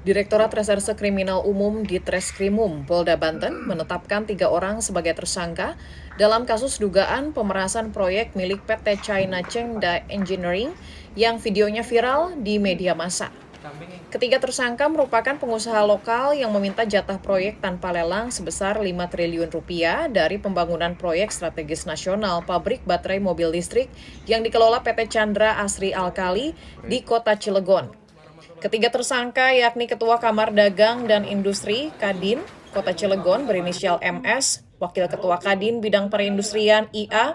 Direktorat Reserse Kriminal Umum Ditreskrimum Polda Banten menetapkan 3 orang sebagai tersangka dalam kasus dugaan pemerasan proyek milik PT China Chengda Engineering yang videonya viral di media massa. Ketiga tersangka merupakan pengusaha lokal yang meminta jatah proyek tanpa lelang sebesar 5 triliun rupiah dari pembangunan proyek strategis nasional pabrik baterai mobil listrik yang dikelola PT Chandra Asri Alkali di Kota Cilegon. Ketiga tersangka yakni Ketua Kamar Dagang dan Industri Kadin Kota Cilegon berinisial MS, Wakil Ketua Kadin Bidang Perindustrian IA,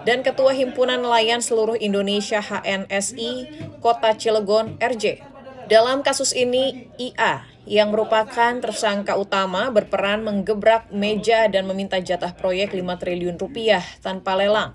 dan Ketua Himpunan Nelayan Seluruh Indonesia HNSI Kota Cilegon RJ. Dalam kasus ini, IA yang merupakan tersangka utama berperan menggebrak meja dan meminta jatah proyek 5 triliun rupiah tanpa lelang.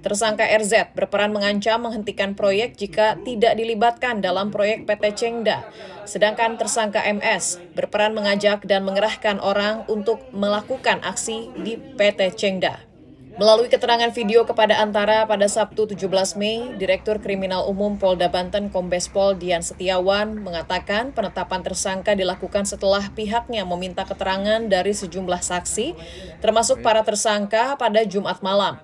Tersangka RZ berperan mengancam menghentikan proyek jika tidak dilibatkan dalam proyek PT Chengda. Sedangkan tersangka MS berperan mengajak dan mengerahkan orang untuk melakukan aksi di PT Chengda. Melalui keterangan video kepada Antara pada Sabtu 17 Mei, Direktur Kriminal Umum Polda Banten Kombes Pol Dian Setiawan mengatakan penetapan tersangka dilakukan setelah pihaknya meminta keterangan dari sejumlah saksi, termasuk para tersangka pada Jumat malam.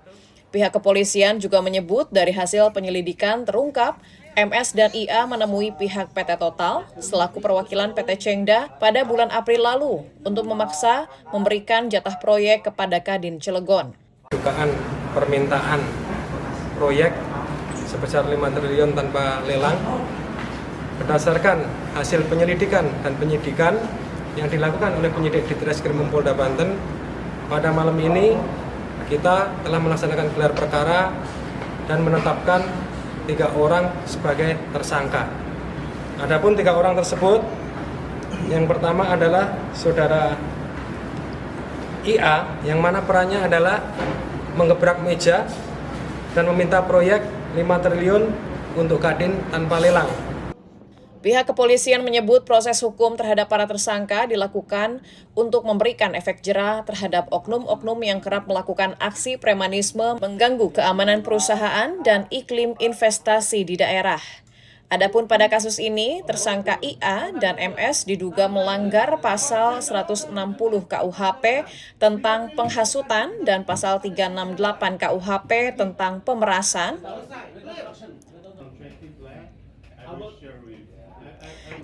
Pihak kepolisian juga menyebut dari hasil penyelidikan terungkap MS dan IA menemui pihak PT Total selaku perwakilan PT Chengda pada bulan April lalu untuk memaksa memberikan jatah proyek kepada Kadin Cilegon. Dugaan permintaan proyek sebesar 5 triliun tanpa lelang berdasarkan hasil penyelidikan dan penyidikan yang dilakukan oleh penyidik Ditreskrimum Polda Banten pada malam ini. Kita telah melaksanakan gelar perkara dan menetapkan 3 orang sebagai tersangka. Adapun 3 orang tersebut, yang pertama adalah saudara IA, yang mana perannya adalah menggebrak meja dan meminta proyek 5 triliun untuk Kadin tanpa lelang. Pihak kepolisian menyebut proses hukum terhadap para tersangka dilakukan untuk memberikan efek jera terhadap oknum-oknum yang kerap melakukan aksi premanisme mengganggu keamanan perusahaan dan iklim investasi di daerah. Adapun pada kasus ini, tersangka IA dan MS diduga melanggar pasal 160 KUHP tentang penghasutan dan pasal 368 KUHP tentang pemerasan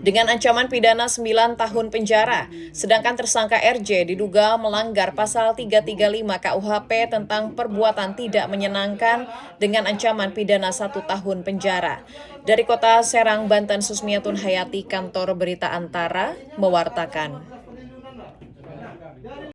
dengan ancaman pidana 9 tahun penjara, sedangkan tersangka RJ diduga melanggar pasal 335 KUHP tentang perbuatan tidak menyenangkan dengan ancaman pidana 1 tahun penjara. Dari Kota Serang, Banten, Susmiatun Hayati, Kantor Berita Antara, mewartakan.